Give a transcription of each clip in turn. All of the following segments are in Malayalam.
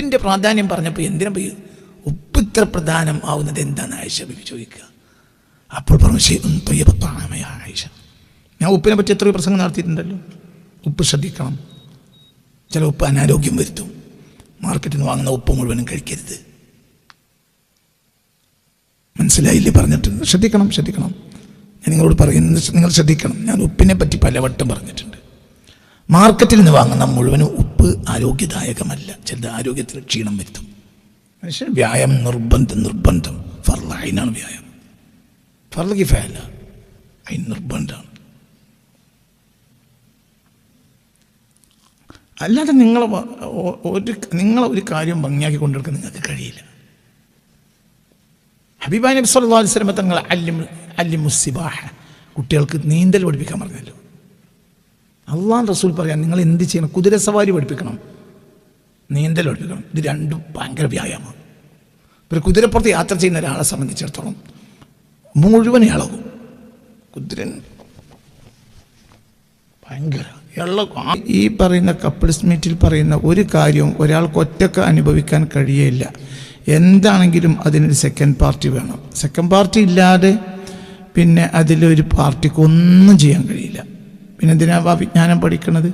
ഉപ്പിൻ്റെ പ്രാധാന്യം പറഞ്ഞപ്പോൾ എന്തിനാ പോയി ഉപ്പ് ഇത്ര പ്രധാനം ആവുന്നത് എന്താണെന്ന് ആയിഷ ബീവി ചോദിക്കുക. അപ്പോൾ പറഞ്ഞു തൊയ്യബത്താമയ ആയിഷ, ഞാൻ ഉപ്പിനെ പറ്റി എത്രയോ പ്രസംഗം നടത്തിയിട്ടുണ്ടല്ലോ. ഉപ്പ് ശ്രദ്ധിക്കണം, ചില ഉപ്പ് അനാരോഗ്യം വരുത്തും. മാർക്കറ്റിൽ നിന്ന് വാങ്ങുന്ന ഉപ്പ് മുഴുവനും കഴിക്കരുത്. മനസ്സിലായില്ലേ പറഞ്ഞിട്ടുണ്ട്? ശ്രദ്ധിക്കണം. ഞാൻ നിങ്ങളോട് പറയുന്നത് നിങ്ങൾ ശ്രദ്ധിക്കണം. ഞാൻ ഉപ്പിനെ പറ്റി പലവട്ടം പറഞ്ഞിട്ടുണ്ട്. മാർക്കറ്റിൽ നിന്ന് വാങ്ങുന്ന മുഴുവനും ഉപ്പ് ആരോഗ്യദായകമല്ല, ചിലത് ആരോഗ്യത്തിന് ക്ഷീണം വരുത്തും. മനുഷ്യൻ വ്യായാമം നിർബന്ധം. ഫർള് ഐനാണ് വ്യായാമം, ഫർള് കിഫായല്ല, ഐൻ നിർബന്ധമാണ്. അല്ലാതെ നിങ്ങളെ ഒരു കാര്യം ഭംഗിയാക്കി കൊണ്ടെടുക്കാൻ നിങ്ങൾക്ക് കഴിയില്ല. ഹബീബായ നബി സല്ലല്ലാഹു അലൈഹി വസല്ലം തങ്ങൾ അല്ലിമുസ്സിബാഹ, കുട്ടികൾക്ക് നീന്തൽ പഠിപ്പിക്കാൻ പറഞ്ഞല്ലോ. അള്ളാഹു റസൂൽ പറയാൻ നിങ്ങൾ എന്ത് ചെയ്യണം? കുതിരസവാരി പഠിപ്പിക്കണം, നീന്തൽ പഠിപ്പിക്കണം. ഇത് രണ്ടും ഭയങ്കര വ്യായാമമാണ്. ഒരു കുതിരപ്പുറത്ത് യാത്ര ചെയ്യുന്ന ഒരാളെ സംബന്ധിച്ചിടത്തോളം മുഴുവൻ ഇളകും. കുതിരൻ ഭയങ്കര ഈ പറയുന്ന കപ്പിൾസ് മീറ്റിൽ പറയുന്ന ഒരു കാര്യവും ഒരാൾക്ക് ഒറ്റക്ക് അനുഭവിക്കാൻ കഴിയില്ല. എന്താണെങ്കിലും അതിനൊരു സെക്കൻഡ് പാർട്ടി വേണം. സെക്കൻഡ് പാർട്ടി ഇല്ലാതെ പിന്നെ അതിലൊരു പാർട്ടിക്ക് ഒന്നും ചെയ്യാൻ കഴിയില്ല. പിന്നെ എന്തിനാണ് ആ വിജ്ഞാനം പഠിക്കുന്നത്?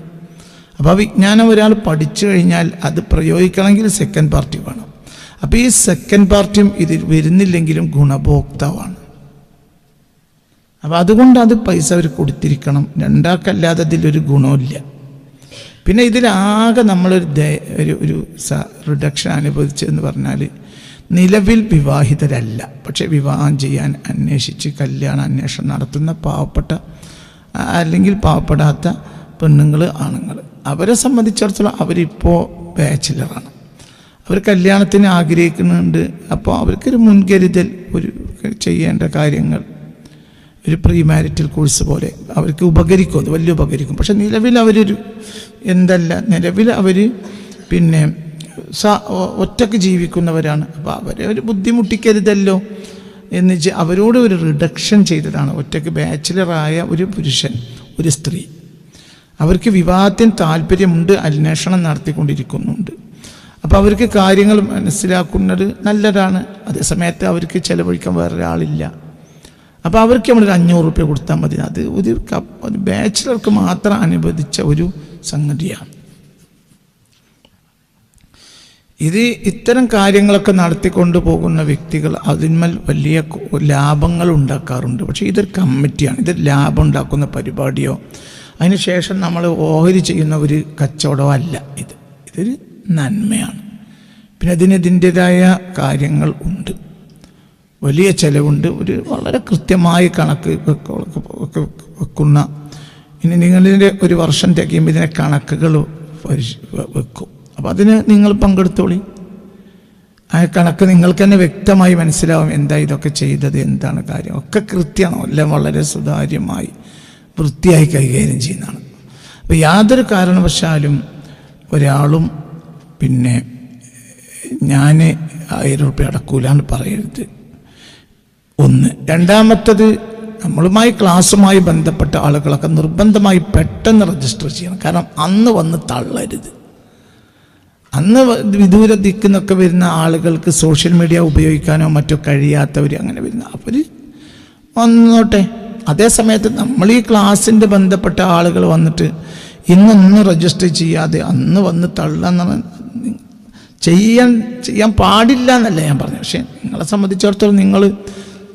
അപ്പോൾ ആ വിജ്ഞാനം ഒരാൾ പഠിച്ചു കഴിഞ്ഞാൽ അത് പ്രയോഗിക്കണമെങ്കിൽ സെക്കൻഡ് പാർട്ടി വേണം. അപ്പോൾ ഈ സെക്കൻഡ് പാർട്ടിയും ഇതിൽ വരുന്നില്ലെങ്കിലും ഗുണഭോക്താവാണ്. അപ്പോൾ അതുകൊണ്ട് അത് പൈസ അവർ കൊടുത്തിരിക്കണം. രണ്ടാക്കല്ലാതെ അതിലൊരു ഗുണമില്ല. പിന്നെ ഇതിലാകെ നമ്മളൊരു റിഡക്ഷൻ അനുഭവിച്ചതെന്ന് പറഞ്ഞാൽ, നിലവിൽ വിവാഹിതരല്ല പക്ഷെ വിവാഹം ചെയ്യാൻ അന്വേഷിച്ച് കല്യാണ അന്വേഷണം നടത്തുന്ന പാവപ്പെടാത്ത പെണ്ണുങ്ങൾ, ആണുങ്ങൾ, അവരെ സംബന്ധിച്ചിടത്തോളം അവരിപ്പോൾ ബാച്ചിലറാണ്. അവർ കല്യാണത്തിന് ആഗ്രഹിക്കുന്നുണ്ട്. അപ്പോൾ അവർക്കൊരു മുൻകരുതൽ, ഒരു ചെയ്യേണ്ട കാര്യങ്ങൾ ഒരു പ്രീ മാരിറ്റൽ കോഴ്സ് പോലെ അവർക്ക് ഉപകരിക്കും, അത് വലിയ ഉപകരിക്കും. പക്ഷെ നിലവിൽ അവർ പിന്നെ ഒറ്റക്ക് ജീവിക്കുന്നവരാണ്. അപ്പോൾ അവരെ ഒരു ബുദ്ധിമുട്ടിക്കരുതല്ലോ എന്ന് വെച്ച് അവരോട് ഒരു റിഡക്ഷൻ ചെയ്തതാണ്. ഒറ്റക്ക് ബാച്ചിലറായ ഒരു പുരുഷൻ, ഒരു സ്ത്രീ, അവർക്ക് വിവാഹത്തിന് താല്പര്യമുണ്ട്, അന്വേഷണം നടത്തിക്കൊണ്ടിരിക്കുന്നുണ്ട്. അപ്പോൾ അവർക്ക് കാര്യങ്ങൾ മനസ്സിലാക്കുന്നത് നല്ലതാണ്. അതേസമയത്ത് അവർക്ക് ചിലവഴിക്കാൻ വേറൊരാളില്ല. അപ്പോൾ അവർക്ക് നമ്മളൊരു 500 രൂപ കൊടുത്താൽ മതി. അത് ഒരു ബാച്ചിലർക്ക് മാത്രം അനുവദിച്ച ഒരു സംഗതിയാണ്. ഇത്തരം കാര്യങ്ങളൊക്കെ നടത്തിക്കൊണ്ട് പോകുന്ന വ്യക്തികൾ അതിന്മേൽ വലിയ ലാഭങ്ങൾ ഉണ്ടാക്കാറുണ്ട്. പക്ഷേ ഇതൊരു കമ്മിറ്റിയാണ്, ഇതൊരു ലാഭം ഉണ്ടാക്കുന്ന പരിപാടിയോ അതിനുശേഷം നമ്മൾ ഓഹരി ചെയ്യുന്ന ഒരു കച്ചവടമോ അല്ല. ഇതൊരു നന്മയാണ്. പിന്നെ ഇതിൻ്റെതായ കാര്യങ്ങൾ ഉണ്ട്, വലിയ ചിലവുണ്ട്. ഒരു വളരെ കൃത്യമായ കണക്ക് വെക്കുന്ന, ഇനി നിങ്ങളിതിൻ്റെ ഒരു വർഷം തികയുമ്പോൾ ഇതിനെ കണക്കുകൾ വെക്കും. അപ്പോൾ അതിന് നിങ്ങൾ പങ്കെടുത്തോളി. ആ കണക്ക് നിങ്ങൾക്ക് തന്നെ വ്യക്തമായി മനസ്സിലാവും എന്താ ഇതൊക്കെ ചെയ്തത്, എന്താണ് കാര്യം, ഒക്കെ കൃത്യമാണോ, എല്ലാം വളരെ സുതാര്യമായി വൃത്തിയായി കൈകാര്യം ചെയ്യുന്നതാണ്. അപ്പോൾ യാതൊരു കാരണവശാലും ഒരാളും പിന്നെ ഞാൻ 1000 രൂപ അടക്കൂലാന്ന് പറയരുത്. ഒന്ന്. രണ്ടാമത്തത്, നമ്മളുമായി ക്ലാസ്സുമായി ബന്ധപ്പെട്ട ആളുകളൊക്കെ നിർബന്ധമായി പെട്ടെന്ന് രജിസ്റ്റർ ചെയ്യണം. കാരണം അന്ന് വന്ന് തള്ളരുത്. അന്ന് വിദൂര ദിക്കുന്നൊക്കെ വരുന്ന ആളുകൾക്ക് സോഷ്യൽ മീഡിയ ഉപയോഗിക്കാനോ മറ്റോ കഴിയാത്തവർ അങ്ങനെ വരുന്ന അവർ വന്നോട്ടെ. അതേസമയത്ത് നമ്മൾ ഈ ക്ലാസ്സിൻ്റെ ബന്ധപ്പെട്ട ആളുകൾ വന്നിട്ട് ഇന്നൊന്നും രജിസ്റ്റർ ചെയ്യാതെ അന്ന് വന്ന് തള്ളാന്ന് ചെയ്യാൻ പാടില്ല എന്നല്ല ഞാൻ പറഞ്ഞു. പക്ഷെ നിങ്ങളെ സംബന്ധിച്ചിടത്തോളം നിങ്ങൾ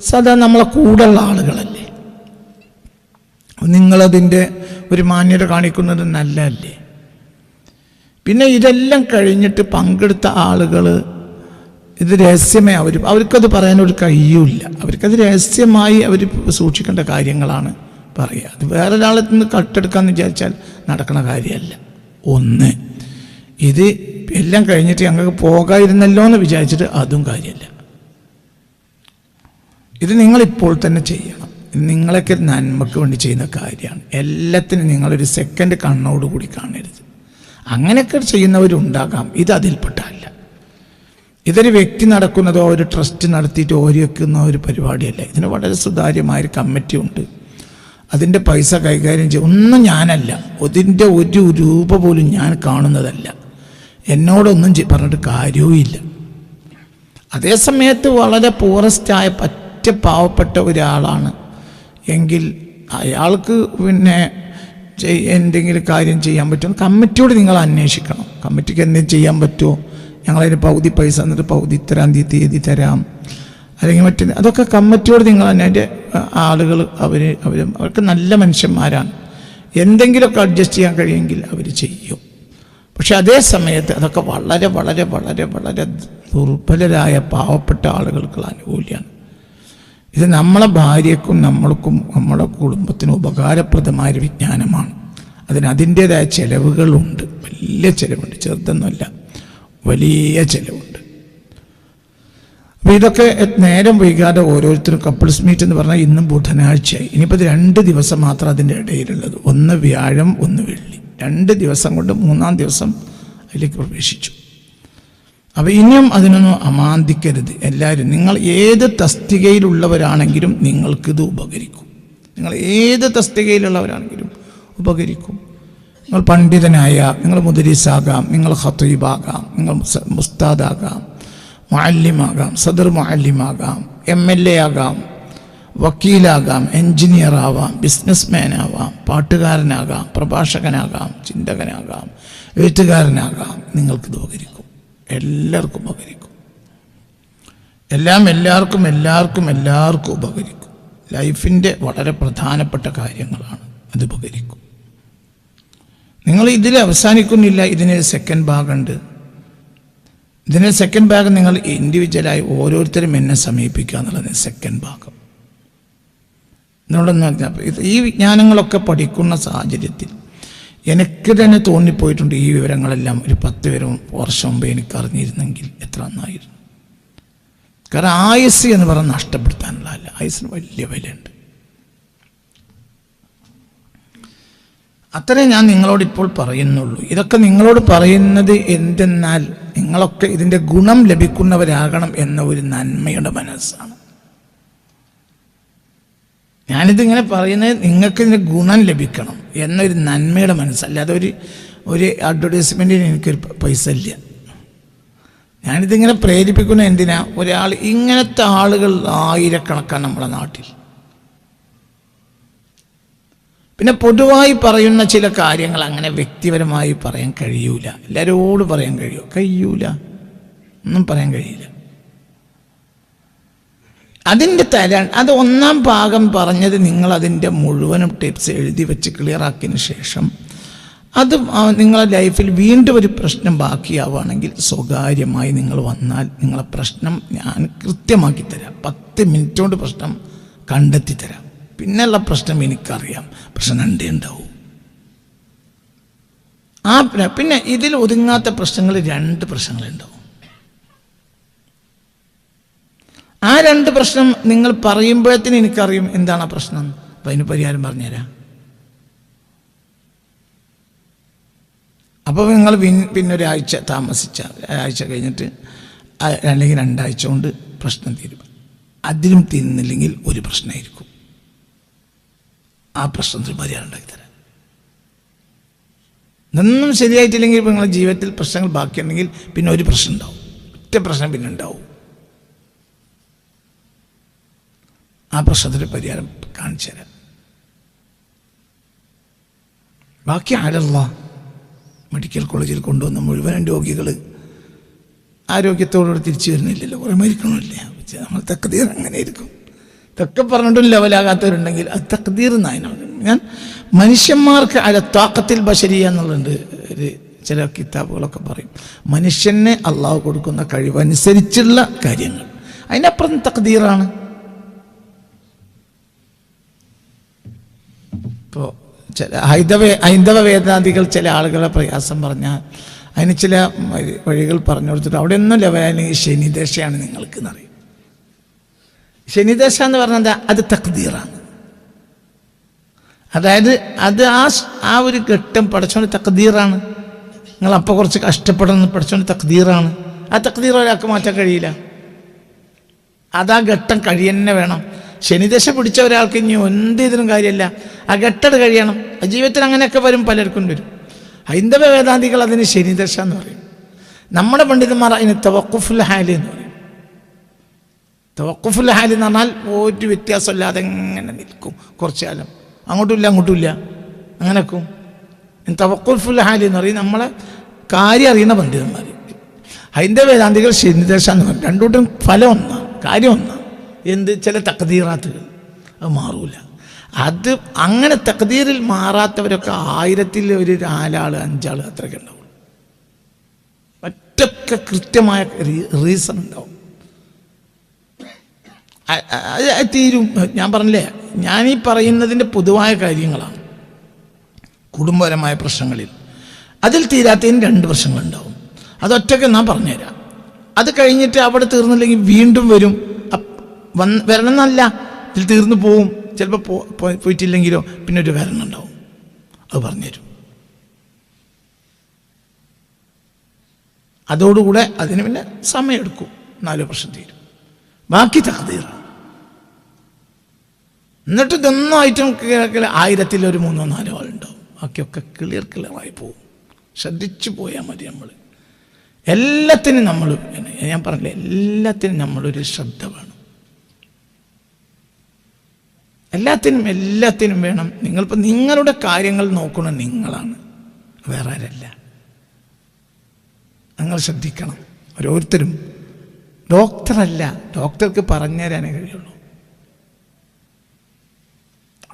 സദാ നമ്മളെ കൂടെയുള്ള ആളുകളല്ലേ, നിങ്ങളതിൻ്റെ ഒരു മാന്യത കാണിക്കുന്നത് നല്ലതല്ലേ. പിന്നെ ഇതെല്ലാം കഴിഞ്ഞിട്ട് പങ്കെടുത്ത ആളുകൾ ഇത് രഹസ്യമായി അവർക്കത് പറയാനൊരു കഴിയൂല. അവർക്കത് രഹസ്യമായി അവർ സൂക്ഷിക്കേണ്ട കാര്യങ്ങളാണ് പറയുക. അത് വേറൊരാളെ നിന്ന് കട്ടെടുക്കാമെന്ന് വിചാരിച്ചാൽ നടക്കുന്ന കാര്യമല്ല. ഒന്ന്, ഇത് എല്ലാം കഴിഞ്ഞിട്ട് ഞങ്ങൾക്ക് പോകാതിരുന്നല്ലോ എന്ന് വിചാരിച്ചിട്ട് അതും കാര്യമല്ല. ഇത് നിങ്ങളിപ്പോൾ തന്നെ ചെയ്യണം. നിങ്ങളൊക്കെ നന്മയ്ക്ക് വേണ്ടി ചെയ്യുന്ന കാര്യമാണ്. എല്ലാത്തിനും നിങ്ങളൊരു സെക്കൻഡ് കണ്ണോടുകൂടി കാണരുത്. അങ്ങനെയൊക്കെ ചെയ്യുന്നവരുണ്ടാകാം, ഇത് അതിൽപ്പെട്ടല്ല. ഇതൊരു വ്യക്തി നടക്കുന്നതോ ഒരു ട്രസ്റ്റ് നടത്തിയിട്ട് ഓരി വെക്കുന്ന ഒരു പരിപാടിയല്ല. ഇതിന് വളരെ സുതാര്യമായൊരു കമ്മിറ്റി ഉണ്ട്. അതിൻ്റെ പൈസ കൈകാര്യം ചെയ്യും ഒന്നും ഞാനല്ല. അതിൻ്റെ ഒരു രൂപ പോലും ഞാൻ കാണുന്നതല്ല. എന്നോടൊന്നും പറഞ്ഞിട്ട് കാര്യവുമില്ല. അതേ സമയത്ത് വളരെ പൂറസ്റ്റായ പറ്റ പാവപ്പെട്ട ഒരാളാണ് എങ്കിൽ അയാൾക്ക് പിന്നെ എന്തെങ്കിലും കാര്യം ചെയ്യാൻ പറ്റുമോ? കമ്മിറ്റിയോട് നിങ്ങൾ അന്വേഷിക്കണം. കമ്മിറ്റിക്ക് എന്തെങ്കിലും ചെയ്യാൻ പറ്റുമോ? ഞങ്ങളതിന് പകുതി പൈസ എന്നിട്ട് പകുതി ഇത്തരാം തീയതി തരാം, അല്ലെങ്കിൽ മറ്റേ അതൊക്കെ കമ്മിറ്റിയോട് നിങ്ങൾ അതിൻ്റെ ആളുകൾ അവർക്ക് നല്ല മനുഷ്യന്മാരാണ്. എന്തെങ്കിലുമൊക്കെ അഡ്ജസ്റ്റ് ചെയ്യാൻ കഴിയുമെങ്കിൽ അവർ ചെയ്യും. പക്ഷെ അതേ സമയത്ത് അതൊക്കെ വളരെ വളരെ വളരെ വളരെ ദുർബലരായ പാവപ്പെട്ട ആളുകൾക്കുള്ള ആനുകൂല്യമാണ്. ഇത് നമ്മളെ ഭാര്യക്കും നമ്മൾക്കും നമ്മുടെ കുടുംബത്തിനും ഉപകാരപ്രദമായൊരു വിജ്ഞാനമാണ്. അതിൻ്റേതായ ചിലവുകളുണ്ട്, വലിയ ചിലവുണ്ട്, ചെറുതൊന്നുമല്ല, വലിയ ചിലവുണ്ട്. അപ്പോൾ ഇതൊക്കെ നേരം വൈകാതെ ഓരോരുത്തരും കപ്പിൾസ് മീറ്റ് എന്ന് പറഞ്ഞാൽ ഇന്നും ബുധനാഴ്ചയായി. ഇനിയിപ്പോൾ ഇത് 2 ദിവസം മാത്രം അതിൻ്റെ ഇടയിലുള്ളത്. ഒന്ന് വ്യാഴം, ഒന്ന് വെള്ളി, 2 ദിവസം കൊണ്ട് 3-ാം ദിവസം അതിലേക്ക് പ്രവേശിച്ചു. അപ്പോൾ ഇനിയും അതിനൊന്നും അമാന്തിക്കരുത്. എല്ലാവരും നിങ്ങൾ ഏത് തസ്തികയിലുള്ളവരാണെങ്കിലും നിങ്ങൾക്കിത് ഉപകരിക്കും. നിങ്ങൾ ഏത് തസ്തികയിലുള്ളവരാണെങ്കിലും ഉപകരിക്കും. നിങ്ങൾ പണ്ഡിതനായ, നിങ്ങൾ മുദരിസാകാം, നിങ്ങൾ ഖതീബാകാം, നിങ്ങൾ മുസ്താദാകാം, മുഅല്ലിമാകാം, സദർ മുഅല്ലിമാകാം, MLA ആകാം, വക്കീലാകാം, എൻജിനീയർ ആവാം, ബിസിനസ്മാൻ ആവാം, പാട്ടുകാരനാകാം, പ്രഭാഷകനാകാം, ചിന്തകനാകാം, എഴുത്തുകാരനാകാം. നിങ്ങൾക്കിത് ഉപകരിക്കും. എല്ലാവർക്കും ഉപകരിക്കും. എല്ലാവർക്കും ഉപകരിക്കും. ലൈഫിൻ്റെ വളരെ പ്രധാനപ്പെട്ട കാര്യങ്ങളാണ്, അത് ഉപകരിക്കും. നിങ്ങൾ ഇതിൽ അവസാനിക്കുന്നില്ല. ഇതിനൊരു സെക്കൻഡ് ഭാഗമുണ്ട്. ഇതിന് സെക്കൻഡ് ഭാഗം നിങ്ങൾ ഇൻഡിവിജ്വലായി ഓരോരുത്തരും എന്നെ സമീപിക്കുക എന്നുള്ളത് സെക്കൻഡ് ഭാഗം. എന്നോടൊന്ന് പറഞ്ഞാൽ ഈ വിജ്ഞാനങ്ങളൊക്കെ പഠിക്കുന്ന സാഹചര്യത്തിൽ എനിക്ക് തന്നെ തോന്നിപ്പോയിട്ടുണ്ട്, ഈ വിവരങ്ങളെല്ലാം ഒരു 10 വർഷം മുമ്പ് എനിക്ക് അറിഞ്ഞിരുന്നെങ്കിൽ എത്ര നന്നായിരുന്നു. കാരണം ആയുസ് എന്ന് പറഞ്ഞാൽ നഷ്ടപ്പെടുത്താനുള്ളതല്ല, ആയുസ്സിന് വലിയ വിലയുണ്ട്. അത്രേ ഞാൻ നിങ്ങളോട് ഇപ്പോൾ പറയുന്നുള്ളൂ. ഇതൊക്കെ നിങ്ങളോട് പറയുന്നത് എന്തെന്നാൽ നിങ്ങളൊക്കെ ഇതിൻ്റെ ഗുണം ലഭിക്കുന്നവരാകണം എന്ന ഒരു നന്മയുടെ മനസ്സാണ്. ഞാനിതിങ്ങനെ പറയുന്നത് നിങ്ങൾക്ക് ഇതിൻ്റെ ഗുണം ലഭിക്കണം എന്നൊരു നന്മയുടെ മനസ്സല്ല. അതൊരു അഡ്വർടൈസ്മെൻറ്റിന് എനിക്കൊരു പൈസ ഇല്ല. ഞാനിതിങ്ങനെ പ്രേരിപ്പിക്കുന്ന എന്തിനാ? ഒരാൾ ഇങ്ങനത്തെ ആളുകൾ ആയിരക്കണക്കാണ് നമ്മുടെ നാട്ടിൽ. പിന്നെ പൊതുവായി പറയുന്ന ചില കാര്യങ്ങൾ അങ്ങനെ വ്യക്തിപരമായി പറയാൻ കഴിയൂല. എല്ലാവരോടും പറയാൻ കഴിയൂല, ഒന്നും പറയാൻ കഴിയില്ല. അതിൻ്റെ അത് 1-ാം ഭാഗം പറഞ്ഞത് നിങ്ങൾ അതിൻ്റെ മുഴുവനും ടിപ്സ് എഴുതി വെച്ച് ക്ലിയറാക്കിയതിന് ശേഷം അത് നിങ്ങളുടെ ലൈഫിൽ വീണ്ടും ഒരു പ്രശ്നം ബാക്കിയാവുകയാണെങ്കിൽ സ്വകാര്യമായി നിങ്ങൾ വന്നാൽ നിങ്ങളെ പ്രശ്നം ഞാൻ കൃത്യമാക്കി തരാം. 10 മിനിറ്റ് കൊണ്ട് പ്രശ്നം കണ്ടെത്തി തരാം. പിന്നെയുള്ള പ്രശ്നം എനിക്കറിയാം, പ്രശ്നം രണ്ടേ ഉണ്ടാവും. പിന്നെ ഇതിൽ ഒതുങ്ങാത്ത പ്രശ്നങ്ങൾ 2 പ്രശ്നങ്ങളുണ്ടാവും. ആ 2 പ്രശ്നം നിങ്ങൾ പറയുമ്പോഴത്തേന് എനിക്കറിയും എന്താണ് ആ പ്രശ്നം. അപ്പം അതിന് പരിഹാരം പറഞ്ഞുതരാം. അപ്പോൾ നിങ്ങൾ പിന്നെ ഒരാഴ്ച താമസിച്ചാൽ, ഒരാഴ്ച കഴിഞ്ഞിട്ട് അല്ലെങ്കിൽ 2 ആഴ്ച കൊണ്ട് പ്രശ്നം തീരും. അതിലും തീരുന്നില്ലെങ്കിൽ ഒരു പ്രശ്നമായിരിക്കും. ആ പ്രശ്നത്തിന് പരിഹാരം ഉണ്ടാക്കിത്തരാം. ഇതൊന്നും ശരിയായിട്ടില്ലെങ്കിൽ ഇപ്പോൾ നിങ്ങളുടെ ജീവിതത്തിൽ പ്രശ്നങ്ങൾ ബാക്കിയുണ്ടെങ്കിൽ പിന്നെ ഒരു പ്രശ്നം ഉണ്ടാവും, ഒറ്റ പ്രശ്നം പിന്നെ ഉണ്ടാവും. ആ പ്രശ്നത്തിന് പരിഹാരം കാണിച്ചു തരാം. ബാക്കി ആരല്ലാ. മെഡിക്കൽ കോളേജിൽ കൊണ്ടുവന്ന മുഴുവൻ രോഗികൾ ആരോഗ്യത്തോടുകൂടി തിരിച്ചു വരുന്നില്ലല്ലോ, കുറേ മരിക്കണമില്ല. നമ്മൾ തഖ്ദീർ അങ്ങനെ ഇരിക്കും. ഇതൊക്കെ പറഞ്ഞിട്ടും ലെവലാകാത്തവരുണ്ടെങ്കിൽ അത് തഖ്ദീർ എന്നാണ്. ഞാൻ മനുഷ്യന്മാർക്ക് അല താഖത്തിൽ ബശരിയ എന്നുള്ളുണ്ട്. ചില കിതാബുകളൊക്കെ പറയും മനുഷ്യന് അള്ളാഹു കൊടുക്കുന്ന കഴിവനുസരിച്ചുള്ള കാര്യങ്ങൾ, അതിനപ്പുറം തഖ്ദീറാണ്. ഇപ്പോൾ ചില ഹൈന്ദവ വേദാന്തികൾ ചില ആളുകളെ പ്രയാസം പറഞ്ഞാൽ അതിന് ചില വഴികൾ പറഞ്ഞു കൊടുത്തിട്ട് അവിടെ ഒന്നും ലെവലായില്ലെങ്കിൽ ശനിദശയാണ് നിങ്ങൾക്ക് എന്നറിയും. ശനിദശ എന്ന് പറഞ്ഞാൽ അത് തഖ്ദീറാണ്. അതായത് അത് ആ ഒരു ഘട്ടം പഠിച്ചോണ്ട് തഖ്ദീറാണ്. നിങ്ങളപ്പോൾ കുറച്ച് കഷ്ടപ്പെടുന്ന പഠിച്ചോണ്ട് തഖ്ദീറാണ്. ആ തഖ്ദീർ ഒരാൾക്ക് മാറ്റാൻ കഴിയില്ല. അതാ ഘട്ടം കഴിയന്നെ വേണം. ശനിദശ പിടിച്ച ഒരാൾക്ക് ഇനി എന്ത് ഇതിനും കാര്യമില്ല, ആ ഘട്ടം കഴിയണം. ജീവിതത്തിൽ അങ്ങനെയൊക്കെ വരും, പലർക്കും വരും. ഹൈന്ദവ വേദാന്തികൾ അതിന് ശനിദശ എന്ന് പറയും. നമ്മുടെ പണ്ഡിതന്മാർ അതിന് തവഖുഫുൽ ഹാല് എന്ന് പറയും. തവഖുഫുൽ ഹാല് എന്ന് പറഞ്ഞാൽ ഒരു വ്യത്യാസമില്ലാതെ എങ്ങനെ നിൽക്കും കുറച്ചു കാലം, അങ്ങോട്ടുമില്ല അങ്ങോട്ടുമില്ല അങ്ങനെ നിൽക്കും. തവഖുഫുൽ ഹാല് എന്ന് പറയും നമ്മളെ കാര്യം അറിയുന്ന പണ്ഡിതന്മാർ. അതിൻ്റെ വേദാന്തികൾ ശനിദശ എന്ന് പറയും. രണ്ടുകൂട്ടും ഫലം ഒന്നാണ്, കാര്യം ഒന്നാണ്. എന്ത് ചില തഖ്ദീറാത്തുകൾ അത് മാറൂല. അത് അങ്ങനെ തഖ്ദീറിൽ മാറാത്തവരൊക്കെ 1000-ൽ ഒരു 4 ആൾ 5 ആൾ അത്രയൊക്കെ ഉണ്ടാവും. മറ്റൊക്കെ കൃത്യമായ റീസൺ ഉണ്ടാവും. തീരും. ഞാൻ പറഞ്ഞില്ലേ, ഞാനീ പറയുന്നതിൻ്റെ പൊതുവായ കാര്യങ്ങളാണ്. കുടുംബപരമായ പ്രശ്നങ്ങളിൽ അതിൽ തീരാത്തതിന് 2 പ്രശ്നങ്ങളുണ്ടാവും. അതൊറ്റയ്ക്ക് ഞാൻ പറഞ്ഞുതരാം. അത് കഴിഞ്ഞിട്ട് അവിടെ തീർന്നില്ലെങ്കിൽ വീണ്ടും വരും. വരണം എന്നല്ല, ഇതിൽ തീർന്നു പോവും. ചിലപ്പോൾ പോയിട്ടില്ലെങ്കിലോ പിന്നെ ഒരു വരണം ഉണ്ടാവും. അത് പറഞ്ഞുതരും. അതോടുകൂടെ അതിന് പിന്നെ സമയമെടുക്കും. 4 പ്രശ്നം തീരും. ബാക്കി തഖ്ദീർ. എന്നിട്ട് ഇതൊന്നായിട്ടും 1000-ൽ ഒരു 3-4 ആളുണ്ടാവും. ബാക്കിയൊക്കെ ക്ലിയറായി പോവും. ശ്രദ്ധിച്ചു പോയാൽ മതി. നമ്മൾ എല്ലാത്തിനും ഞാൻ പറഞ്ഞില്ലേ, എല്ലാത്തിനും നമ്മളൊരു ശ്രദ്ധ വേണം. എല്ലാത്തിനും വേണം. നിങ്ങളിപ്പോൾ നിങ്ങളുടെ കാര്യങ്ങൾ നോക്കണം, നിങ്ങളാണ്, വേറെ ആരല്ല. നിങ്ങൾ ശ്രദ്ധിക്കണം. ഓരോരുത്തരും ഡോക്ടറല്ല, ഡോക്ടർക്ക് പറഞ്ഞു തരാനേ കഴിയുള്ളൂ.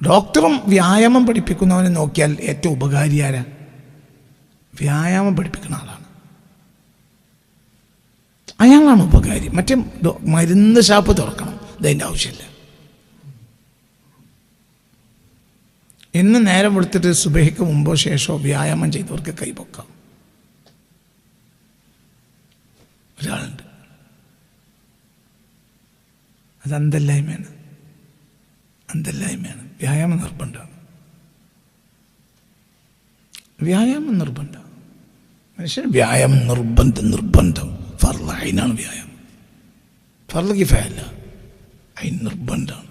ഡോക്ടറും വ്യായാമം പഠിപ്പിക്കുന്നവനെ നോക്കിയാൽ ഏറ്റവും ഉപകാരി ആരാ? വ്യായാമം പഠിപ്പിക്കുന്ന ആളാണ്. അയാളാണ് ഉപകാരി. മറ്റേ മരുന്ന് ഷാപ്പ് തുറക്കണം, ഇതിൻ്റെ ആവശ്യമില്ല. ഇന്ന് നേരം കൊടുത്തിട്ട് സുബഹിക്ക് മുമ്പോ ശേഷമോ വ്യായാമം ചെയ്തവർക്ക് കൈപൊക്കാം. ഒരാളുണ്ട്. അത് അന്തല്ലായ്മയാണ്. വ്യായാമം നിർബന്ധമാണ്. മനുഷ്യന് വ്യായാമം നിർബന്ധം. ഫർള് ഐനാണ് വ്യായാമം. ഫർള് കിഫായല്ല, ഐൻ നിർബന്ധമാണ്.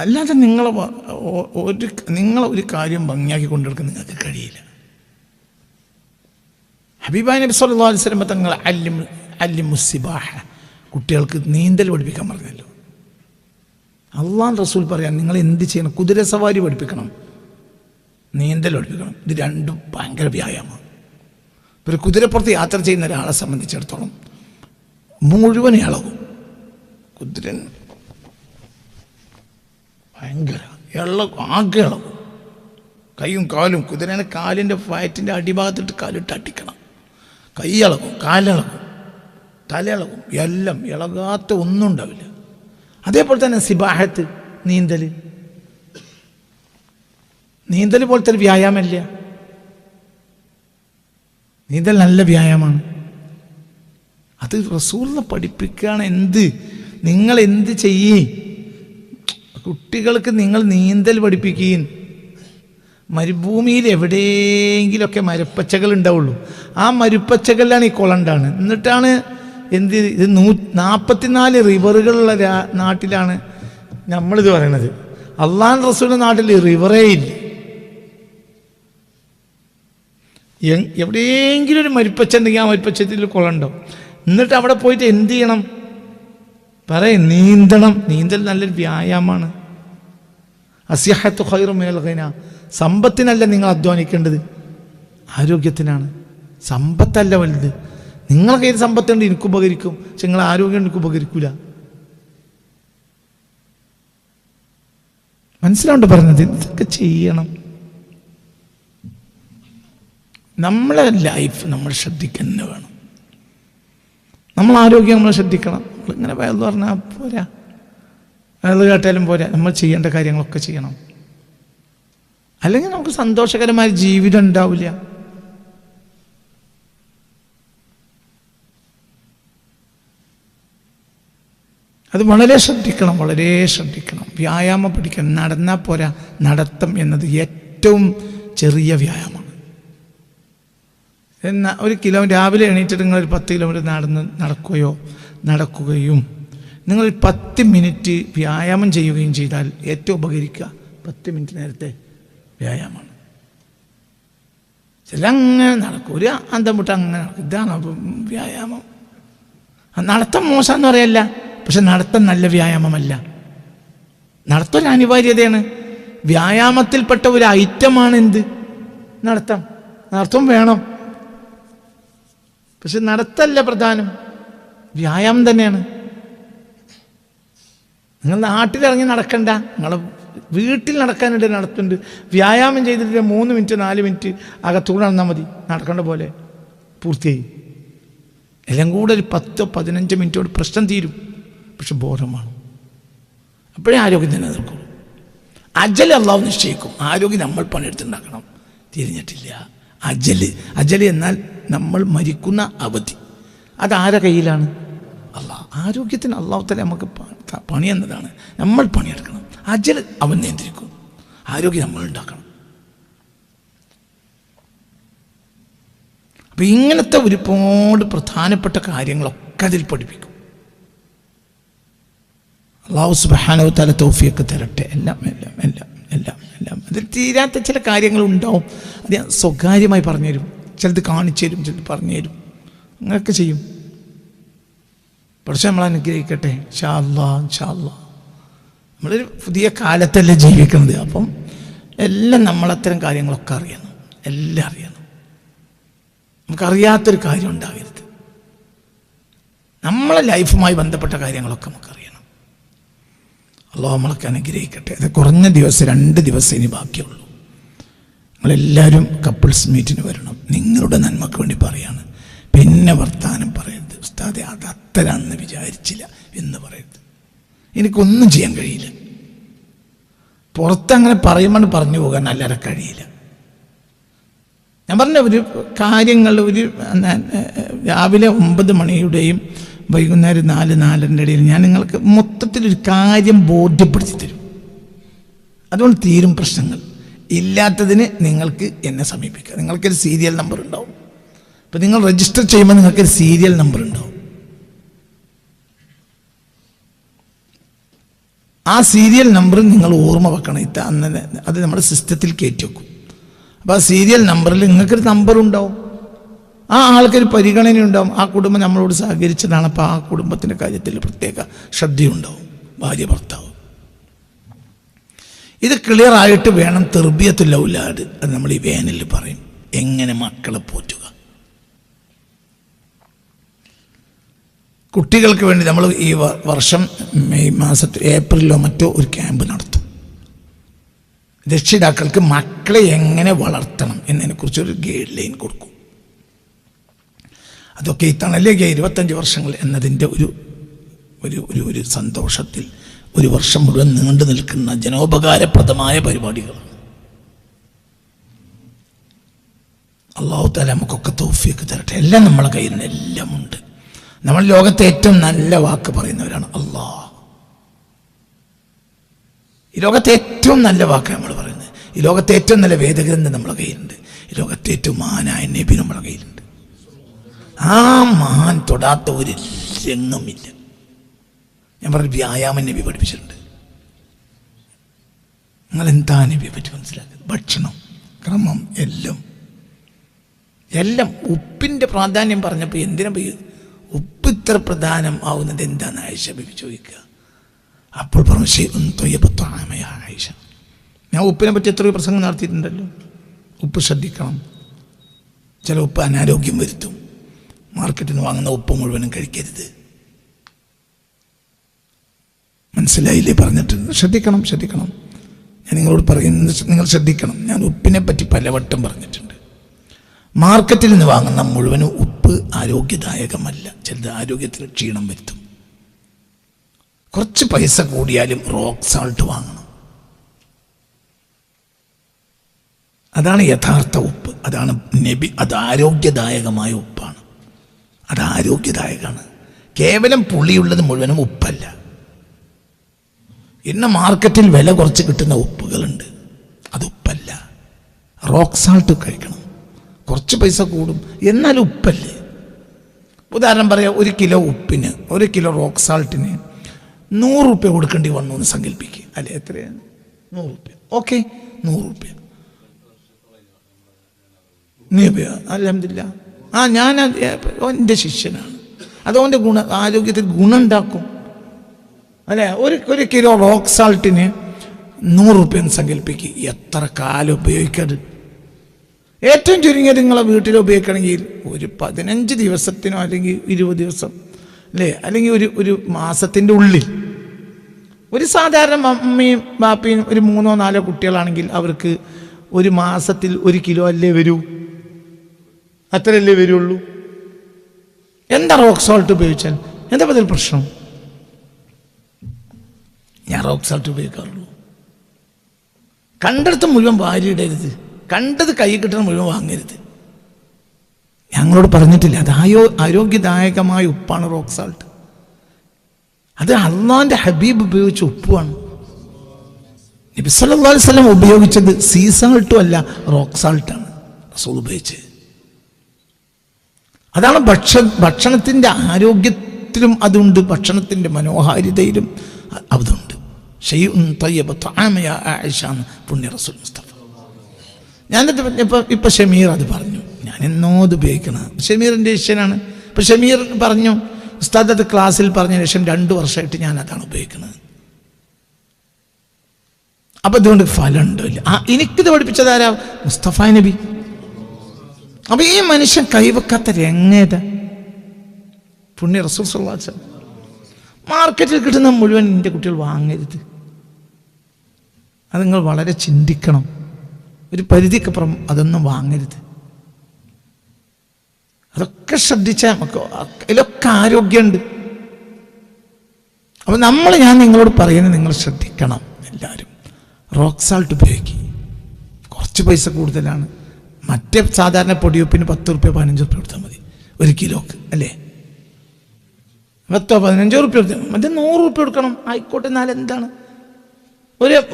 അല്ലാതെ നിങ്ങളെ ഒരു കാര്യം ഭംഗിയാക്കി കൊണ്ടെടുക്കാൻ നിങ്ങൾക്ക് കഴിയില്ല. ഹബീബായ നബി സല്ലല്ലാഹു അലൈഹി വസല്ലം തങ്ങൾ അല്ലിമുസ്സിബാഹ, കുട്ടികൾക്ക് നീന്തൽ പഠിപ്പിക്കാൻ പറഞ്ഞല്ലോ. അള്ളാഹു റസൂൽ പറയാൻ നിങ്ങൾ എന്ത് ചെയ്യണം? കുതിര സവാരി പഠിപ്പിക്കണം, നീന്തൽ പഠിപ്പിക്കണം. ഇത് രണ്ടും ഭയങ്കര വ്യായാമമാണ്. ഒരു കുതിരപ്പുറത്ത് യാത്ര ചെയ്യുന്ന ഒരാളെ സംബന്ധിച്ചിടത്തോളം മുഴുവൻ ഇളകും. കുതിര ഭയങ്കര ആകെ ഇളകും. കൈയും കാലും. കുതിരേനെ കാലിൻ്റെ വയറ്റിൻ്റെ അടിഭാഗത്തിട്ട് കാലിട്ട് അടിക്കണം. കൈ ഇളകും, കാലിളകും, തലയിളകും, എല്ലാം ഇളകാത്ത ഒന്നും ഉണ്ടാവില്ല. അതേപോലെ തന്നെ സിബാഹത്ത്, നീന്തൽ പോലത്തെ ഒരു വ്യായാമമില്ല. നീന്തൽ നല്ല വ്യായാമമാണ്. അത് റസൂലിനെ പഠിപ്പിക്കുകയാണ്. നിങ്ങൾ എന്ത് ചെയ്യേ? കുട്ടികൾക്ക് നിങ്ങൾ നീന്തൽ പഠിപ്പിക്കുകയും. മരുഭൂമിയിൽ എവിടെയെങ്കിലുമൊക്കെ മരുപ്പച്ചകൾ ഉണ്ടാവുള്ളൂ. ആ മരുപ്പച്ചകളിലാണ് ഈ കുളണ്ടാണ്. എന്നിട്ടാണ് ഇത് 44 റിവറുകളുള്ള നാട്ടിലാണ് നമ്മളിത് പറയണത്. അള്ളാഹു റസൂലിൻ്റെ നാട്ടിൽ റിവറേ ഇല്ല. എവിടെയെങ്കിലും ഒരു മരുപ്പച്ച ഉണ്ടെങ്കിൽ ആ മരുപ്പച്ചത്തിൽ കുളം ഉണ്ടാവും. എന്നിട്ട് അവിടെ പോയിട്ട് എന്ത് ചെയ്യണം? നീന്തണം. നീന്തൽ നല്ലൊരു വ്യായാമമാണ്. അസ്യഹത്തു ഖൈറു മിനൽ ഗിന. സമ്പത്തിനല്ല നിങ്ങൾ അധ്വാനിക്കേണ്ടത്, ആരോഗ്യത്തിനാണ്. സമ്പത്തല്ല വലുത്. നിങ്ങളെ കയ്യിൽ സമ്പത്തുണ്ട്, എനിക്ക് ഉപകരിക്കും. പക്ഷെ നിങ്ങളെ ആരോഗ്യം എനിക്ക് ഉപകരിക്കൂല. മനസ്സിലാണ്ട് പറഞ്ഞത്? ഇതൊക്കെ ചെയ്യണം. നമ്മളെ ലൈഫ് നമ്മൾ ശ്രദ്ധിക്കുക തന്നെ വേണം. നമ്മൾ ആരോഗ്യം നമ്മൾ ശ്രദ്ധിക്കണം. നമ്മളിങ്ങനെ വയലെന്ന് പറഞ്ഞാൽ പോരാ, വയൽ കേട്ടാലും പോരാ. നമ്മൾ ചെയ്യേണ്ട കാര്യങ്ങളൊക്കെ ചെയ്യണം. അല്ലെങ്കിൽ നമുക്ക് സന്തോഷകരമായ ജീവിതം ഉണ്ടാവില്ല. അത് വളരെ ശ്രദ്ധിക്കണം. വ്യായാമം പഠിക്കണം. നടന്നാൽ പോരാ, നടത്തം എന്നത് ഏറ്റവും ചെറിയ വ്യായാമമാണ്. എന്നാൽ രാവിലെ എണീറ്റിട്ട് നിങ്ങൾ 10 കിലോമീറ്റർ നടക്കുകയും നിങ്ങൾ 10 മിനിറ്റ് വ്യായാമം ചെയ്യുകയും ചെയ്താൽ ഏറ്റവും ഉപകരിക്കുക 10 മിനിറ്റ് നേരത്തെ വ്യായാമമാണ്. ചില അങ്ങനെ നടക്കും, ഒരു അന്തം വിട്ട് അങ്ങനെ നടക്കും. ഇതാണ് വ്യായാമം. നടത്തം മോശമെന്ന് പറയല്ല, പക്ഷെ നടത്തം നല്ല വ്യായാമമല്ല. നടത്തം ഒരു അനിവാര്യതയാണ്. വ്യായാമത്തിൽപ്പെട്ട ഒരു ഐറ്റമാണ് എന്ത്? നടത്തം. നടത്തം വേണം, പക്ഷെ നടത്തല്ല പ്രധാനം, വ്യായാമം തന്നെയാണ്. നിങ്ങൾ നാട്ടിലിറങ്ങി നടക്കണ്ട, നിങ്ങളെ വീട്ടിൽ നടക്കാനുണ്ട്, നടത്തുന്നുണ്ട്. വ്യായാമം ചെയ്തിട്ട് 3 മിനിറ്റ് 4 മിനിറ്റ് അകത്തൂടെ നടന്നാൽ മതി, നടക്കേണ്ട പോലെ പൂർത്തിയായി. എല്ലാം കൂടെ ഒരു 10-15 മിനിറ്റോട് പ്രശ്നം തീരും. പക്ഷെ ബോധമാണ്, അപ്പോഴേ ആരോഗ്യം തന്നെ നിൽക്കും. അജല് അള്ളാഹു നിശ്ചയിക്കും, ആരോഗ്യം നമ്മൾ പണിയെടുത്തുണ്ടാക്കണം. തിരിഞ്ഞിട്ടില്ല. അജല് എന്നാൽ നമ്മൾ മരിക്കുന്ന അവധി. അതാരെ കയ്യിലാണ്? അള്ളാഹ്. ആരോഗ്യത്തിന് അള്ളാഹു തആല നമുക്ക് പണി എന്നതാണ്, നമ്മൾ പണിയെടുക്കണം. അജൽ അവൻ നിയന്ത്രിക്കും, ആരോഗ്യം നമ്മൾ ഉണ്ടാക്കണം. അപ്പം ഇങ്ങനത്തെ ഒരുപാട് പ്രധാനപ്പെട്ട കാര്യങ്ങളൊക്കെ അതിൽ പഠിപ്പിക്കും. അള്ളാഹു സുബ്ഹാനഹു വ തആല തൗഫീഖ് തരട്ടെ. എല്ലാം അതിൽ തീരാത്ത ചില കാര്യങ്ങളുണ്ടാവും. അത് ഞാൻ സ്വകാര്യമായി പറഞ്ഞുതരും, ചിലത് കാണിച്ചു തരും, ചിലത് പറഞ്ഞു തരും, അങ്ങനെയൊക്കെ ചെയ്യും. പക്ഷെ നമ്മൾ അനുഗ്രഹിക്കട്ടെ. ഇൻഷാ അല്ലാഹ്. നമ്മളൊരു പുതിയ കാലത്തല്ലേ ജീവിക്കുന്നത്. അപ്പം എല്ലാം നമ്മളത്തരം കാര്യങ്ങളൊക്കെ അറിയണം, എല്ലാം അറിയണം. നമുക്കറിയാത്തൊരു കാര്യം ഉണ്ടാകരുത്. നമ്മളെ ലൈഫുമായി ബന്ധപ്പെട്ട കാര്യങ്ങളൊക്കെ നമുക്കറിയണം. അള്ളാഹു നമ്മളൊക്കെ അനുഗ്രഹിക്കട്ടെ. അത് കുറഞ്ഞ ദിവസം 2 ദിവസം ഇനി ബാക്കിയുള്ളൂ. നമ്മളെല്ലാവരും കപ്പിൾസ് മീറ്റിന് വരണം. നിങ്ങളുടെ നന്മക്ക് വേണ്ടി പറയാണ്. പിന്നെ വർത്താനം പറയരുത്, ഉസ്താദെ അത് അത്തരാന്ന് വിചാരിച്ചില്ല എന്ന് പറയരുത്. എനിക്കൊന്നും ചെയ്യാൻ കഴിയില്ല. പുറത്തങ്ങനെ പറയുമ്പോൾ പറഞ്ഞു പോകാൻ അല്ലാതെ കഴിയില്ല. ഞാൻ പറഞ്ഞ ഒരു കാര്യങ്ങൾ രാവിലെ 9 മണിയുടെയും വൈകുന്നേരം 4-4:30 ഇടയിൽ ഞാൻ നിങ്ങൾക്ക് മൊത്തത്തിലൊരു കാര്യം ബോധ്യപ്പെടുത്തി തരും. അതുകൊണ്ട് തീരും പ്രശ്നങ്ങൾ. ഇല്ലാത്തതിന് നിങ്ങൾക്ക് എന്നെ സമീപിക്കുക. നിങ്ങൾക്കൊരു സീരിയൽ നമ്പർ ഉണ്ടാവും. അപ്പം നിങ്ങൾ രജിസ്റ്റർ ചെയ്യുമ്പോൾ നിങ്ങൾക്കൊരു സീരിയൽ നമ്പർ ഉണ്ടാവും. ആ സീരിയൽ നമ്പർ നിങ്ങൾ ഓർമ്മ വെക്കണം. അത് നമ്മുടെ സിസ്റ്റത്തിൽ കയറ്റി വെക്കും. അപ്പോൾ ആ സീരിയൽ നമ്പറിൽ നിങ്ങൾക്കൊരു നമ്പർ ഉണ്ടാവും. ആ ആൾക്കൊരു പരിഗണന ഉണ്ടാവും. ആ കുടുംബം നമ്മളോട് സഹകരിച്ചതാണ്. അപ്പോൾ ആ കുടുംബത്തിൻ്റെ കാര്യത്തിൽ പ്രത്യേക ശ്രദ്ധയുണ്ടാവും. ഭാര്യ ഭർത്താവ് ഇത് ക്ലിയർ ആയിട്ട് വേണം. തെർബിയത്തുൽ ഔലാദ്, അത് നമ്മൾ ഈ വേനലിൽ പറയും, എങ്ങനെ മക്കളെ പോറ്റുക. കുട്ടികൾക്ക് വേണ്ടി നമ്മൾ ഈ വർഷം മെയ് മാസത്തിൽ ഏപ്രിലോ മറ്റോ ഒരു ക്യാമ്പ് നടത്തും. രക്ഷിതാക്കൾക്ക് മക്കളെ എങ്ങനെ വളർത്തണം എന്നതിനെക്കുറിച്ചൊരു ഗൈഡ് ലൈൻ കൊടുക്കും. അതൊക്കെ ഈ തണലേഖ 25 വർഷങ്ങൾ എന്നതിൻ്റെ ഒരു സന്തോഷത്തിൽ ഒരു വർഷം മുഴുവൻ നീണ്ടു നിൽക്കുന്ന ജനോപകാരപ്രദമായ പരിപാടികളാണ്. അല്ലാഹു തആല നമുക്കൊക്കെ തൗഫീഖ് തരട്ടെ. എല്ലാം നമ്മളെ കയ്യിൽ എല്ലാം ഉണ്ട്. നമ്മൾ ലോകത്തെ ഏറ്റവും നല്ല വാക്ക് പറയുന്നവരാണ് അല്ലാഹ്. ഈ ലോകത്തെ ഏറ്റവും നല്ല വാക്ക് നമ്മൾ പറയുന്നത്. ഈ ലോകത്തെ ഏറ്റവും നല്ല വേദഗ്രന്ഥം നമ്മളെ കയ്യിലുണ്ട്. ഈ ലോകത്തെ ഏറ്റവും മഹാനായ നബി നമ്മളെ കയ്യിലുണ്ട്. ആ മഹാൻ തൊടാത്ത ഒരു രംഗമില്ല. ഞാൻ പറഞ്ഞ വ്യായാമം നബി പഠിപ്പിച്ചിട്ടുണ്ട്. നിങ്ങൾ എന്താ നബിയെ പറ്റി മനസ്സിലാക്കുക? ഭക്ഷണം, ക്രമം, എല്ലാം ഉപ്പിൻ്റെ പ്രാധാന്യം പറഞ്ഞപ്പോൾ എന്തിനാ ഉപ്പ് ഇത്ര പ്രധാനം ആവുന്നത് എന്താണെന്ന് ആയിഷ ബീവി ചോദിക്കുക. അപ്പോൾ പറഞ്ഞു ആയിഷ, ഞാൻ ഉപ്പിനെ പറ്റി എത്രയോ പ്രസംഗം നടത്തിയിട്ടുണ്ടല്ലോ. ഉപ്പ് ശ്രദ്ധിക്കണം. ചില ഉപ്പ് അനാരോഗ്യം വരുത്തും. മാർക്കറ്റിൽ നിന്ന് വാങ്ങുന്ന ഉപ്പ് മുഴുവനും കഴിക്കരുത്. മനസ്സിലായില്ലേ പറഞ്ഞിട്ടുണ്ട്? ശ്രദ്ധിക്കണം. ഞാൻ നിങ്ങളോട് പറയുന്നത് നിങ്ങൾ ശ്രദ്ധിക്കണം. ഞാൻ ഉപ്പിനെ പറ്റി പലവട്ടം പറഞ്ഞിട്ടുണ്ട്. മാർക്കറ്റിൽ നിന്ന് വാങ്ങുന്ന മുഴുവനും ഉപ്പ് ആരോഗ്യദായകമല്ല. ചിലത് ആരോഗ്യത്തിന് ക്ഷീണം വരുത്തും. കുറച്ച് പൈസ കൂടിയാലും റോക്ക് സാൾട്ട് വാങ്ങണം. അതാണ് യഥാർത്ഥ ഉപ്പ്. അതാണ് നബി. അത് ആരോഗ്യദായകമായ ഉപ്പാണ്. അത് ആരോഗ്യദായകമാണ്. കേവലം പുളിയുള്ളത് മുഴുവനും ഉപ്പല്ല. ഇന്ന് മാർക്കറ്റിൽ വില കുറച്ച് കിട്ടുന്ന ഉപ്പുകളുണ്ട്, അത് ഉപ്പല്ല. റോക്ക് സാൾട്ട് കഴിക്കണം. കുറച്ച് പൈസ കൂടും, എന്നാൽ ഉപ്പല്ലേ. ഉദാഹരണം പറയാം, 1 കിലോ ഉപ്പിന് 1 കിലോ റോക്ക് സാൾട്ടിന് 100 രൂപ കൊടുക്കേണ്ടി വന്നു എന്ന് സങ്കല്പിക്കുക. അല്ലേ? എത്രയാണ്? 100 രൂപ. ഓക്കെ, 100 രൂപ. നീ അൽഹംദുലില്ലാ. ഞാൻ എൻ്റെ ശിഷ്യനാണ്. അതോൻ്റെ ആരോഗ്യത്തിൽ ഗുണമുണ്ടാക്കും അല്ലേ. ഒരു കിലോ റോക്ക് സാൾട്ടിന് 100 റുപ്യ സങ്കല്പിക്കുക. എത്ര കാലം ഉപയോഗിക്കരുത്. ഏറ്റവും ചുരുങ്ങിയത് നിങ്ങളെ വീട്ടിൽ ഉപയോഗിക്കണമെങ്കിൽ ഒരു 15 ദിവസത്തിനോ അല്ലെങ്കിൽ 20 ദിവസം അല്ലേ, അല്ലെങ്കിൽ ഒരു മാസത്തിൻ്റെ ഉള്ളിൽ. ഒരു സാധാരണ മമ്മിയും ബാപ്പയും ഒരു 3-4 കുട്ടികളാണെങ്കിൽ അവർക്ക് ഒരു മാസത്തിൽ 1 കിലോ അല്ലേ വരൂ, അത്രയല്ലേ വരുള്ളൂ. എന്താ റോക്ക് സോൾട്ട് ഉപയോഗിച്ചാൽ എന്താ അതിൽ പ്രശ്നം? ഞാൻ റോക്ക് സോൾട്ട് ഉപയോഗിക്കാറുള്ളൂ. കണ്ടെടുത്ത് മുഴുവൻ വാരിയിടരുത്, കണ്ടത് കൈ കിട്ടണ മുഴുവൻ വാങ്ങരുത്. ഞങ്ങളോട് പറഞ്ഞിട്ടില്ല, അത് ആരോഗ്യദായകമായ ഉപ്പാണ് റോക്ക് സാൾട്ട്. അത് അള്ളാന്റെ ഹബീബ് ഉപയോഗിച്ച ഉപ്പുമാണ്. നബി സല്ലല്ലാഹു അലൈഹി വസല്ലം ഉപയോഗിച്ചത് സീ സാൾട്ടും അല്ല, റോക്ക് സാൾട്ടാണ് റസൂൽ ഉപയോഗിച്ചത്. അതാണ് ഭക്ഷണത്തിൻ്റെ ആരോഗ്യത്തിലും അതുണ്ട്, ഭക്ഷണത്തിൻ്റെ മനോഹാരിതയിലും അതുണ്ട്. ഷൈഉൻ തയ്യിബ തആമ യാ ആയിഷ പുണ്യ റസൂൽ മുസ്തഫ. ഞാനത് ഇപ്പം ഷമീർ അത് പറഞ്ഞു, ഞാൻ എന്നോ അത് ഉപയോഗിക്കണം. ഷമീറിൻ്റെ ശിഷ്യനാണ്. ഇപ്പം ഷമീർ പറഞ്ഞു, ഉസ്താദ് അത് ക്ലാസ്സിൽ പറഞ്ഞ ശേഷം 2 വർഷമായിട്ട് ഞാൻ അതാണ് ഉപയോഗിക്കുന്നത്. അപ്പം അതുകൊണ്ട് ഫലം ഉണ്ടോ ഇല്ല. എനിക്കിത് പഠിപ്പിച്ചതാരാ? മുസ്തഫ നബി. അപ്പം ഈ മനുഷ്യൻ കൈവെക്കാത്ത രംഗേത പുണ്യ റസൂൽ സല്ലല്ലാഹു അലൈഹി വസല്ലം. മാർക്കറ്റിൽ കിട്ടുന്ന മുഴുവൻ എൻ്റെ കുട്ടികൾ വാങ്ങരുത്. അത് നിങ്ങൾ വളരെ ചിന്തിക്കണം. ഒരു പരിധിക്കപ്പുറം അതൊന്നും വാങ്ങരുത്. അതൊക്കെ ശ്രദ്ധിച്ചാൽ നമുക്ക് അതിലൊക്കെ ആരോഗ്യമുണ്ട്. അപ്പം ഞാൻ നിങ്ങളോട് പറയുന്നത് നിങ്ങൾ ശ്രദ്ധിക്കണം. എല്ലാവരും റോക്ക് സാൾട്ട് ഉപയോഗിക്കുക. കുറച്ച് പൈസ കൂടുതലാണ്. മറ്റേ സാധാരണ പൊടിയുപ്പിന് 10 റുപ്യ 15 റുപ്യ കൊടുത്താൽ മതി 1 കിലോക്ക് അല്ലേ. 10-15 റുപ്യ കൊടുത്താൽ മറ്റേ 100 റുപ്യ കൊടുക്കണം. ആയിക്കോട്ടെ, എന്നാലും എന്താണ്,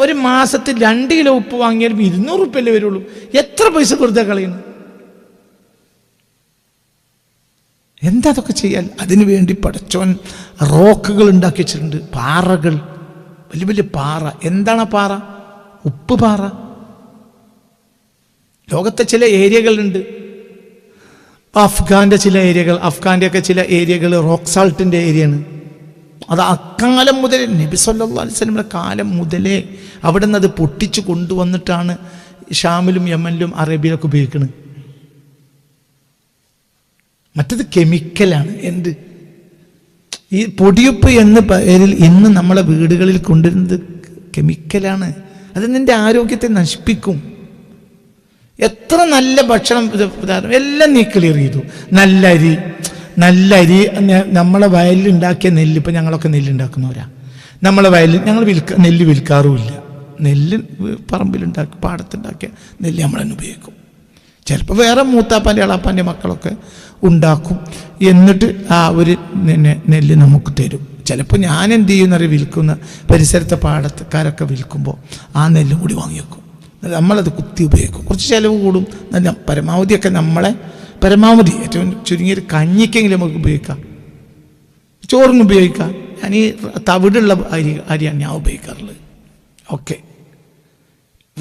ഒരു മാസത്തിൽ 2 കിലോ ഉപ്പ് വാങ്ങിയാലും 200 റുപ്യല്ലേ വരുള്ളൂ. എത്ര പൈസ കൊടുത്താൽ കളയുന്നു? എന്താ അതൊക്കെ ചെയ്യാൻ? അതിനു വേണ്ടി പടച്ചോൻ റോക്കുകൾ ഉണ്ടാക്കി വെച്ചിട്ടുണ്ട്, പാറകൾ, വലിയ വലിയ പാറ. എന്താണ് പാറ? ഉപ്പ് പാറ. ലോകത്തെ ചില ഏരിയകളുണ്ട്, അഫ്ഗാന്റെ ചില ഏരിയകൾ, അഫ്ഗാൻ്റെയൊക്കെ ചില ഏരിയകൾ റോക്ക് സാൾട്ടിൻ്റെ ഏരിയയാണ്. അത് അക്കാലം മുതൽ നബി സല്ലല്ലാഹു അലൈഹി വസല്ലമയുടെ കാലം മുതലേ അവിടെ നിന്ന് അത് പൊട്ടിച്ചു കൊണ്ടുവന്നിട്ടാണ് ഷാമിലും യമനിലും അറേബ്യയിലൊക്കെ ഉപയോഗിക്കുന്നത്. മറ്റത് കെമിക്കലാണ്. എന്ത് ഈ പൊടിയുപ്പ് എന്ന പേരിൽ ഇന്ന് നമ്മളെ വീടുകളിൽ കൊണ്ടുവരുന്നത് കെമിക്കലാണ്. അത് നിന്റെ ആരോഗ്യത്തെ നശിപ്പിക്കും. എത്ര നല്ല ഭക്ഷണം എല്ലാം നീ ക്ലിയർ ചെയ്തു. നല്ല അരി നമ്മളെ വയലിൽ ഉണ്ടാക്കിയ നെല്ല്. ഇപ്പം ഞങ്ങളൊക്കെ നെല്ലുണ്ടാക്കുന്നവരാ. നമ്മളെ വയലിൽ ഞങ്ങൾ നെല്ല് വിൽക്കാറുമില്ല. നെല്ല് പറമ്പിലുണ്ടാക്കി പാടത്തുണ്ടാക്കിയ നെല്ല് നമ്മൾ തന്നെ ഉപയോഗിക്കും. ചിലപ്പോൾ വേറെ മൂത്താപ്പാൻ്റെ അളാപ്പാൻ്റെ മക്കളൊക്കെ ഉണ്ടാക്കും. എന്നിട്ട് ആ ഒരു നെല്ല് നമുക്ക് തരും. ചിലപ്പോൾ ഞാൻ എന്ത് ചെയ്യുന്നറിയ, വിൽക്കുന്ന പരിസരത്തെ പാടത്തുകാരൊക്കെ വിൽക്കുമ്പോൾ ആ നെല്ലും കൂടി വാങ്ങി വെക്കും. നമ്മളത് കുത്തി ഉപയോഗിക്കും. കുറച്ച് ചിലവ് കൂടും. നല്ല പരമാവധിയൊക്കെ പരമാവധി ഏറ്റവും ചുരുങ്ങിയൊരു കഞ്ഞിക്കെങ്കിലും നമുക്ക് ഉപയോഗിക്കാം, ചോറിന് ഉപയോഗിക്കാം. ഞാൻ ഈ തവിടുള്ള അരിയാണ് ഞാൻ ഉപയോഗിക്കാറുള്ളത്. ഓക്കെ,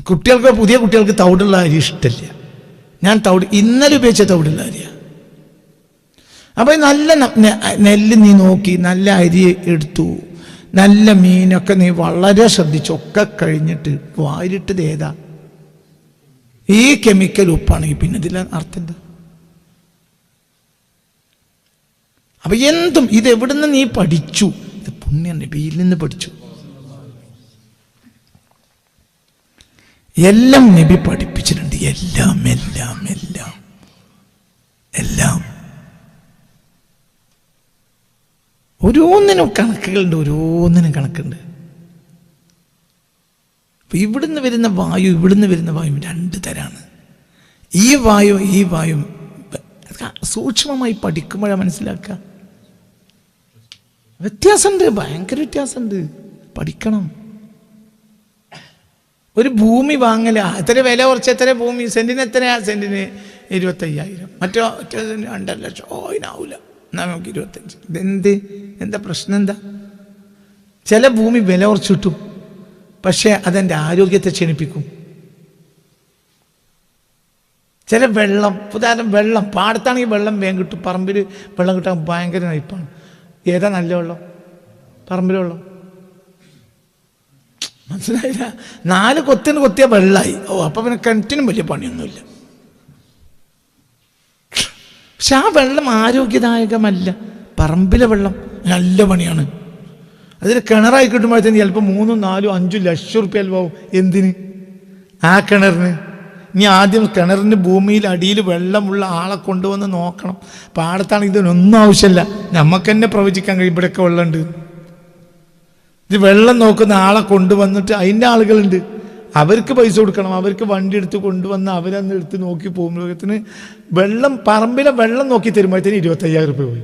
പുതിയ കുട്ടികൾക്ക് തവിടുള്ള അരി ഇഷ്ടമില്ല. ഞാൻ ഇന്നലെ ഉപയോഗിച്ച തവിടുള്ള അരിയാണ്. അപ്പം നല്ല നെല്ല് നീ നോക്കി, നല്ല അരി എടുത്തു, നല്ല മീനൊക്കെ നീ വളരെ ശ്രദ്ധിച്ചൊക്കെ കഴിഞ്ഞിട്ട് വാരിട്ടത് ഏതാ? ഈ കെമിക്കൽ ഉപ്പാണെങ്കിൽ പിന്നെ ഇതിൽ അർത്ഥം എന്താ? അപ്പൊ എന്തും ഇത് എവിടുന്ന് നീ പഠിച്ചു? ഇത് പുണ്യ നബിയിൽ നിന്ന് പഠിച്ചു. എല്ലാം നബി പഠിപ്പിച്ചിട്ടുണ്ട്. എല്ലാം എല്ലാം എല്ലാം എല്ലാം ഓരോന്നിനും കണക്കുകളുണ്ട്, ഓരോന്നിനും കണക്കുണ്ട്. അപ്പം ഇവിടുന്ന് വരുന്ന വായു 2 തരാണ്. ഈ വായു സൂക്ഷ്മമായി പഠിക്കുമ്പോഴാണ് മനസ്സിലാക്കുക. വ്യത്യാസമുണ്ട്, ഭയങ്കര വ്യത്യാസമുണ്ട്. പഠിക്കണം. ഒരു ഭൂമി വാങ്ങല എത്ര വില കുറച്ച്, എത്ര ഭൂമി സെന്റിന് എത്രയാ? സെന്റിന് 25,000. മറ്റോ 2 ലക്ഷം. ഇതിനാവൂല, എന്നാൽ നമുക്ക് 25. എന്താ പ്രശ്നം? എന്താ? ചില ഭൂമി വില കുറച്ച് കിട്ടും, പക്ഷെ അതെൻ്റെ ആരോഗ്യത്തെ ക്ഷണിപ്പിക്കും. ചില വെള്ളം, ഉദാഹരണം വെള്ളം പാടത്താണെങ്കിൽ വെള്ളം വേഗം കിട്ടും, പറമ്പിൽ വെള്ളം കിട്ടാൻ ഭയങ്കര നയിപ്പാണ്. ഏതാ നല്ല വെള്ളം? പറമ്പിലെ വെള്ളം. മനസ്സിലായില്ല? 4 കൊത്തിന് കൊത്തിയ വെള്ളമായി. അപ്പം പിന്നെ കിണറ്റിനും വലിയ പണിയൊന്നുമില്ല. പക്ഷെ ആ വെള്ളം ആരോഗ്യദായകമല്ല. പറമ്പിലെ വെള്ളം നല്ല പണിയാണ്. അതിന് കിണറായി കിട്ടുമ്പോഴത്തേന് ചിലപ്പോൾ 3, 4, 5 ലക്ഷം റുപ്യ ചിലപ്പോൾ. എന്തിന്? ആ കിണറിന്. ഇനി ആദ്യം കിണറിന് ഭൂമിയിൽ അടിയിൽ വെള്ളമുള്ള ആളെ കൊണ്ടുവന്ന് നോക്കണം. പാടത്താണെങ്കിൽ ഇതിനൊന്നും ആവശ്യമില്ല, നമുക്ക് തന്നെ പ്രവചിക്കാൻ കഴിയും ഇവിടെയൊക്കെ വെള്ളമുണ്ട്. ഇത് വെള്ളം നോക്കുന്ന ആളെ കൊണ്ടുവന്നിട്ട് അതിൻ്റെ ആളുകളുണ്ട്, അവർക്ക് പൈസ കൊടുക്കണം. അവർക്ക് വണ്ടി എടുത്ത് കൊണ്ടുവന്ന് അവരന്ന് എടുത്ത് നോക്കി പോകുമ്പോഴത്തിന് വെള്ളം, പറമ്പിലെ വെള്ളം നോക്കി തരുമ്പോഴത്തേന് 25,000 റുപ്യ പോയി.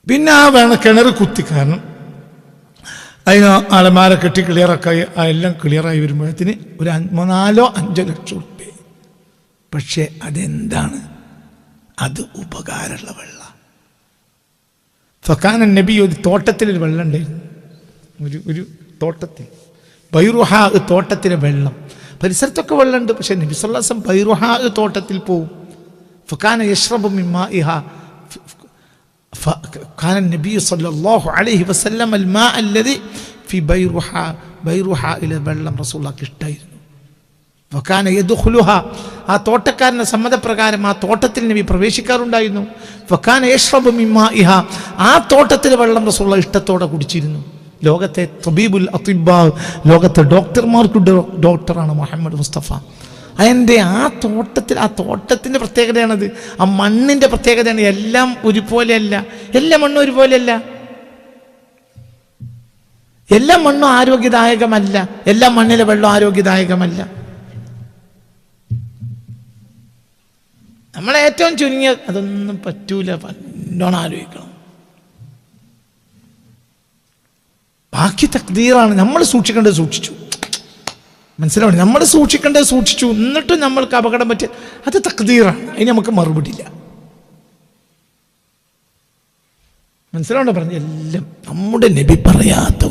പിന്നെ ആ കിണർ കുത്തി, കാരണം അതിന് അലമാര കെട്ടി ക്ലിയറൊക്കെ എല്ലാം ക്ലിയറായി വരുമ്പോഴത്തിന് ഒരു 4 or 5 ലക്ഷം റുപ്യ. പക്ഷെ അതെന്താണ്? അത് ഉപകാരമുള്ള വെള്ളം. ഫക്കാന നബി ഒരു തോട്ടത്തിലൊരു വെള്ളം ഉണ്ടായിരുന്നു, ഒരു തോട്ടത്തിൽ. ബൈറുഹാ തോട്ടത്തിലെ വെള്ളം. പരിസരത്തൊക്കെ വെള്ളമുണ്ട്, പക്ഷെ നബി സല്ലല്ലാഹു അലൈഹി വസല്ലം ബൈറുഹാ തോട്ടത്തിൽ പോവും. ഫക്കാന യശ്റബു മിൻ മാഇഹാ. فكان النبي صلى الله عليه وسلم الماء الذي في بيرها إلى വെള്ളം റസൂലുള്ളാഹിക്ക് ഇഷ്ടായിരുന്നു. ഫക്കാന യദ്ഖുലുഹാ, ആ തോട്ടക്കാരൻ്റെ സമ്മതപ്രകാരം ആ തോട്ടത്തിൽ നബി പ്രവേശിക്കാറുണ്ടായിരുന്നു. ഫക്കാന യശ്റബു മിൻ മാഇഹാ, ആ തോട്ടത്തിലെ വെള്ളം റസൂലുള്ളാഹി ഇഷ്ടത്തോടെ കുടിച്ചിരുന്നു. ലോകത്തെ തബീബുൽ അത്തിബ്ബാ, ലോകത്തെ ഡോക്ടർമാർക്ക് ഡോക്ടറാണ് മുഹമ്മദ് മുസ്തഫ. അതിൻ്റെ ആ തോട്ടത്തിൻ്റെ പ്രത്യേകതയാണത്. ആ മണ്ണിൻ്റെ പ്രത്യേകതയാണ്. എല്ലാം ഒരുപോലെയല്ല, എല്ലാ മണ്ണും ഒരുപോലെയല്ല. എല്ലാ മണ്ണും ആരോഗ്യദായകമല്ല, എല്ലാ മണ്ണിലെ വെള്ളം ആരോഗ്യദായകമല്ല. നമ്മളെ ഏറ്റവും ചുരുങ്ങിയ അതൊന്നും പറ്റൂല, നല്ലോണം ആലോചിക്കണം. ബാക്കി തഖ്ദീറാണ്. നമ്മൾ സൂക്ഷിക്കേണ്ടത് സൂക്ഷിച്ചു, മനസ്സിലാവണം. നമ്മൾ സൂക്ഷിക്കേണ്ടത് സൂക്ഷിച്ചു, എന്നിട്ട് നമ്മൾക്ക് അപകടം പറ്റിയ അത് തഖ്ദീറാണ്. അതിന് നമുക്ക് മറുപടിയില്ല. മനസ്സിലാവണ്ട? പറഞ്ഞ എല്ലാം നമ്മുടെ നബി പറയാത്ത